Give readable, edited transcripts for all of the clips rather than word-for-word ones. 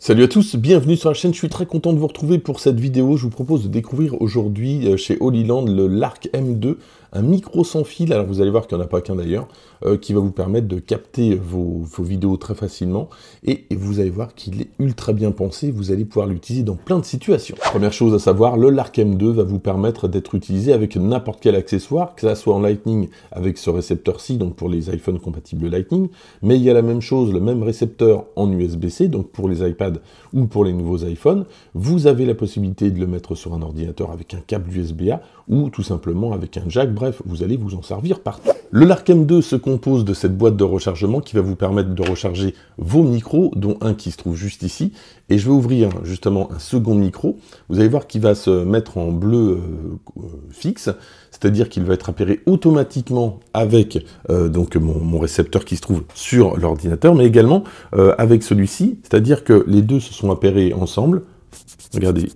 Salut à tous, bienvenue sur la chaîne, je suis très content de vous retrouver pour cette vidéo. Je vous propose de découvrir aujourd'hui chez Holyland le Lark M2, un micro sans fil, alors vous allez voir qu'il n'y en a pas qu'un d'ailleurs, qui va vous permettre de capter vos vidéos très facilement, et vous allez voir qu'il est ultra bien pensé, vous allez pouvoir l'utiliser dans plein de situations. Première chose à savoir, le Lark M2 va vous permettre d'être utilisé avec n'importe quel accessoire, que ça soit en Lightning avec ce récepteur-ci, donc pour les iPhones compatibles Lightning, mais il y a la même chose, le même récepteur en USB-C, donc pour les iPads ou pour les nouveaux iPhones, vous avez la possibilité de le mettre sur un ordinateur avec un câble USB-A ou tout simplement avec un jack, bref, vous allez vous en servir partout. Le Lark M2 se compose de cette boîte de rechargement qui va vous permettre de recharger vos micros, dont un qui se trouve juste ici, et je vais ouvrir justement un second micro, vous allez voir qu'il va se mettre en bleu fixe, c'est-à-dire qu'il va être appairé automatiquement avec donc mon récepteur qui se trouve sur l'ordinateur, mais également avec celui-ci, c'est-à-dire que les deux se sont appairés ensemble. Regardez,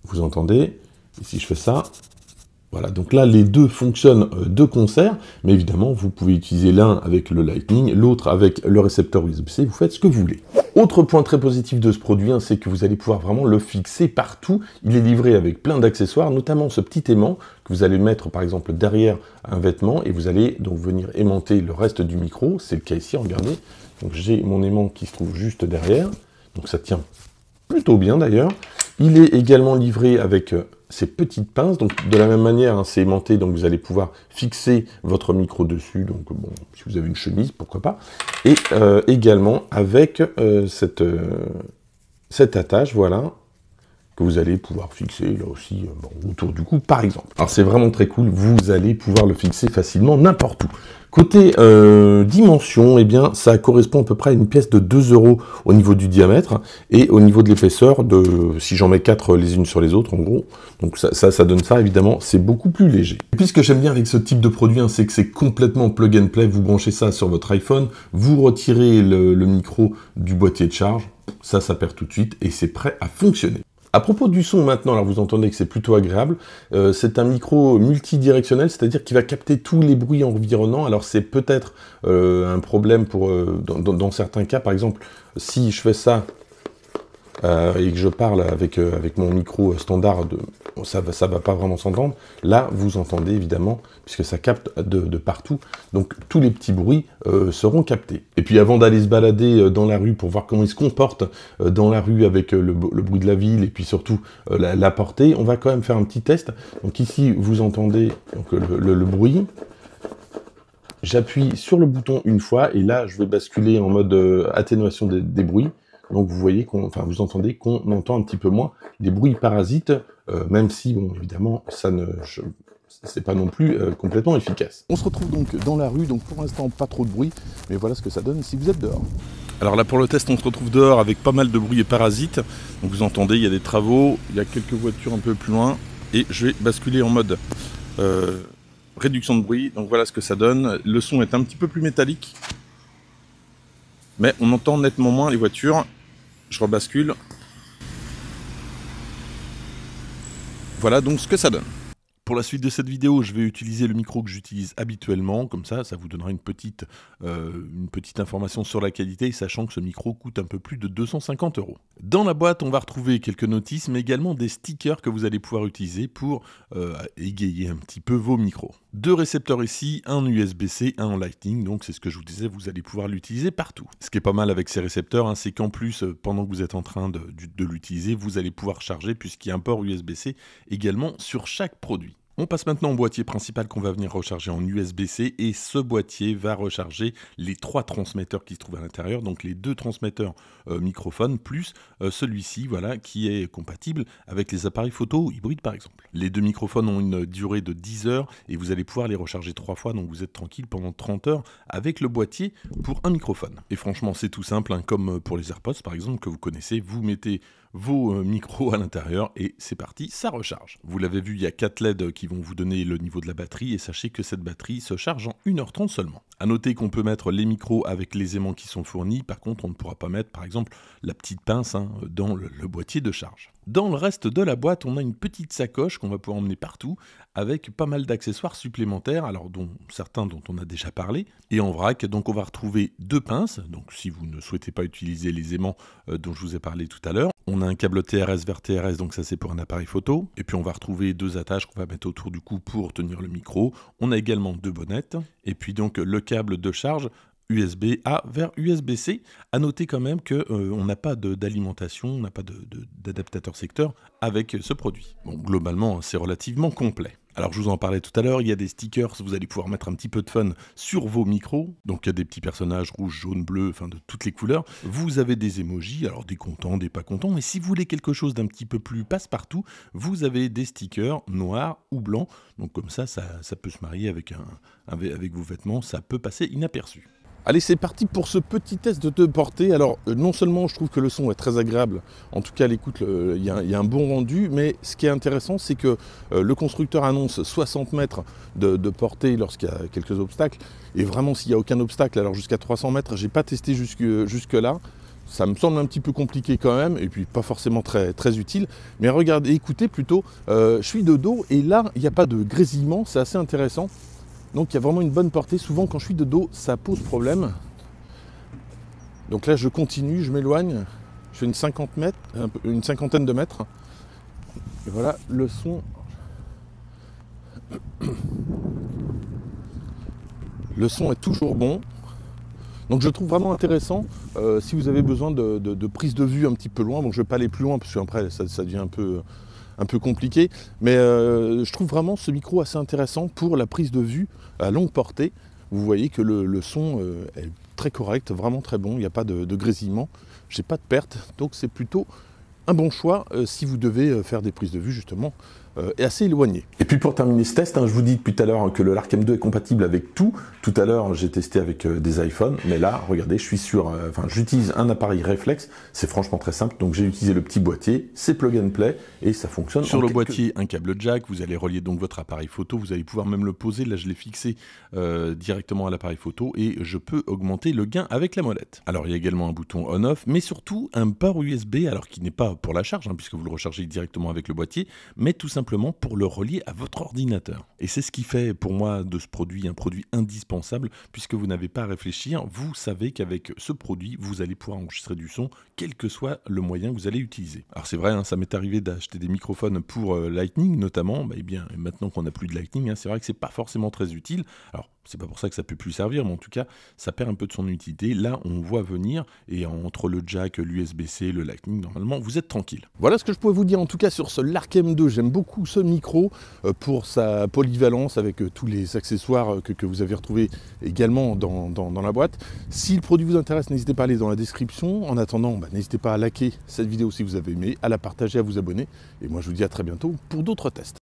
vous entendez, et si je fais ça, voilà, donc là les deux fonctionnent de concert, mais évidemment vous pouvez utiliser l'un avec le Lightning, l'autre avec le récepteur USB-C, vous faites ce que vous voulez. Autre point très positif de ce produit, c'est que vous allez pouvoir vraiment le fixer partout. Il est livré avec plein d'accessoires, notamment ce petit aimant que vous allez mettre par exemple derrière un vêtement, et vous allez donc venir aimanter le reste du micro, c'est le cas ici, regardez. Donc j'ai mon aimant qui se trouve juste derrière, donc ça tient plutôt bien d'ailleurs. Il est également livré avec ces petites pinces, donc de la même manière, c'est aimanté, donc vous allez pouvoir fixer votre micro dessus, donc bon, si vous avez une chemise, pourquoi pas, et également avec cette attache, voilà, que vous allez pouvoir fixer là aussi autour du cou par exemple. Alors c'est vraiment très cool, vous allez pouvoir le fixer facilement n'importe où. Côté dimension, eh bien ça correspond à peu près à une pièce de 2 € au niveau du diamètre et au niveau de l'épaisseur de, si j'en mets 4 les unes sur les autres en gros, donc ça donne ça, évidemment c'est beaucoup plus léger. Et puis ce que j'aime bien avec ce type de produit, c'est que c'est complètement plug and play, vous branchez ça sur votre iPhone, vous retirez le micro du boîtier de charge, ça perd tout de suite et c'est prêt à fonctionner. À propos du son maintenant, alors vous entendez que c'est plutôt agréable, c'est un micro multidirectionnel, c'est-à-dire qu'il va capter tous les bruits environnants. Alors c'est peut-être un problème pour dans certains cas, par exemple, si je fais ça et que je parle avec mon micro standard, ça va pas vraiment s'entendre. Là, vous entendez évidemment, puisque ça capte de partout, donc tous les petits bruits seront captés. Et puis avant d'aller se balader dans la rue pour voir comment il se comporte dans la rue avec le bruit de la ville et puis surtout la portée, on va quand même faire un petit test. Donc ici, vous entendez donc, le bruit. J'appuie sur le bouton une fois et là, je vais basculer en mode atténuation des bruits. Donc vous voyez vous entendez qu'on entend un petit peu moins des bruits parasites, même si, bon, évidemment, c'est pas non plus complètement efficace. On se retrouve donc dans la rue, donc pour l'instant pas trop de bruit, mais voilà ce que ça donne si vous êtes dehors. Alors là pour le test, on se retrouve dehors avec pas mal de bruit et parasites. Donc vous entendez, il y a des travaux, il y a quelques voitures un peu plus loin, et je vais basculer en mode réduction de bruit. Donc voilà ce que ça donne. Le son est un petit peu plus métallique, mais on entend nettement moins les voitures. Je rebascule. Voilà donc ce que ça donne. Pour la suite de cette vidéo, je vais utiliser le micro que j'utilise habituellement, comme ça vous donnera une petite information sur la qualité, sachant que ce micro coûte un peu plus de 250 €. Dans la boîte, on va retrouver quelques notices, mais également des stickers que vous allez pouvoir utiliser pour égayer un petit peu vos micros. 2 récepteurs ici, un USB-C, un en Lightning, donc c'est ce que je vous disais, vous allez pouvoir l'utiliser partout. Ce qui est pas mal avec ces récepteurs, c'est qu'en plus, pendant que vous êtes en train de l'utiliser, vous allez pouvoir charger, puisqu'il y a un port USB-C également sur chaque produit. On passe maintenant au boîtier principal qu'on va venir recharger en USB-C, et ce boîtier va recharger les 3 transmetteurs qui se trouvent à l'intérieur, donc les 2 transmetteurs microphones plus celui-ci, voilà, qui est compatible avec les appareils photo hybrides par exemple. Les 2 microphones ont une durée de 10 heures et vous allez pouvoir les recharger 3 fois, donc vous êtes tranquille pendant 30 heures avec le boîtier pour un microphone. Et franchement c'est tout simple, comme pour les AirPods par exemple que vous connaissez, vous mettez vos micros à l'intérieur et c'est parti, ça recharge. Vous l'avez vu, il y a 4 LED qui vont vous donner le niveau de la batterie, et sachez que cette batterie se charge en 1h30 seulement. A noter qu'on peut mettre les micros avec les aimants qui sont fournis, par contre on ne pourra pas mettre par exemple la petite pince dans le boîtier de charge. Dans le reste de la boîte, on a une petite sacoche qu'on va pouvoir emmener partout avec pas mal d'accessoires supplémentaires, alors certains dont on a déjà parlé. Et en vrac, donc on va retrouver 2 pinces, donc si vous ne souhaitez pas utiliser les aimants dont je vous ai parlé tout à l'heure. On a un câble TRS vers TRS, donc ça c'est pour un appareil photo. Et puis on va retrouver 2 attaches qu'on va mettre autour du cou pour tenir le micro. On a également 2 bonnettes. Et puis donc le câble de charge USB-A vers USB-C. À noter quand même qu'on n'a pas d'alimentation, on n'a pas d'adaptateur secteur avec ce produit. Bon, globalement, c'est relativement complet. Alors je vous en parlais tout à l'heure, il y a des stickers, vous allez pouvoir mettre un petit peu de fun sur vos micros. Donc il y a des petits personnages rouges, jaunes, bleus, enfin de toutes les couleurs. Vous avez des emojis, alors des contents, des pas contents. Et si vous voulez quelque chose d'un petit peu plus passe-partout, vous avez des stickers noirs ou blancs. Donc comme ça peut se marier avec vos vêtements, ça peut passer inaperçu. Allez, c'est parti pour ce petit test de portée. Alors, non seulement je trouve que le son est très agréable, en tout cas à l'écoute, il y a un bon rendu, mais ce qui est intéressant, c'est que le constructeur annonce 60 mètres de portée lorsqu'il y a quelques obstacles. Et vraiment, s'il n'y a aucun obstacle, alors jusqu'à 300 mètres, j'ai pas testé jusque-là. Ça me semble un petit peu compliqué quand même, et puis pas forcément très, très utile. Mais regardez, écoutez plutôt, je suis de dos, et là, il n'y a pas de grésillement, c'est assez intéressant. Donc il y a vraiment une bonne portée. Souvent quand je suis de dos, ça pose problème. Donc là je continue, je m'éloigne. Je fais une cinquantaine de mètres. Et voilà, le son. Le son est toujours bon. Donc je trouve vraiment intéressant si vous avez besoin de prise de vue un petit peu loin. Bon, je ne vais pas aller plus loin parce qu'après ça devient un peu compliqué, mais je trouve vraiment ce micro assez intéressant pour la prise de vue à longue portée. Vous voyez que le son est très correct, vraiment très bon, il n'y a pas de grésillement, j'ai pas de perte, donc c'est plutôt un bon choix si vous devez faire des prises de vue justement et assez éloigné. Et puis pour terminer ce test, je vous dis depuis tout à l'heure que le Lark M2 est compatible avec tout. Tout à l'heure, j'ai testé avec des iPhones, mais là, regardez, je suis j'utilise un appareil réflexe. C'est franchement très simple. Donc j'ai utilisé le petit boîtier, c'est plug and play et ça fonctionne. Sur le boîtier, un câble jack. Vous allez relier donc votre appareil photo. Vous allez pouvoir même le poser. Là, je l'ai fixé directement à l'appareil photo et je peux augmenter le gain avec la molette. Alors il y a également un bouton on/off, mais surtout un port USB, alors qui n'est pas pour la charge, puisque vous le rechargez directement avec le boîtier, mais tout simplement pour le relier à votre ordinateur. Et c'est ce qui fait pour moi de ce produit un produit indispensable, puisque vous n'avez pas à réfléchir, vous savez qu'avec ce produit, vous allez pouvoir enregistrer du son, quel que soit le moyen que vous allez utiliser. Alors c'est vrai, ça m'est arrivé d'acheter des microphones pour Lightning notamment, et bien maintenant qu'on n'a plus de Lightning, c'est vrai que c'est pas forcément très utile. Alors c'est pas pour ça que ça peut plus servir, mais en tout cas, ça perd un peu de son utilité. Là, on voit venir, et entre le jack, l'USB-C, le Lightning, normalement, vous êtes tranquille. Voilà ce que je pourrais vous dire, en tout cas, sur ce Lark M2. J'aime beaucoup ce micro pour sa polyvalence, avec tous les accessoires que vous avez retrouvés également dans la boîte. Si le produit vous intéresse, n'hésitez pas à aller dans la description. En attendant, n'hésitez pas à liker cette vidéo si vous avez aimé, à la partager, à vous abonner. Et moi, je vous dis à très bientôt pour d'autres tests.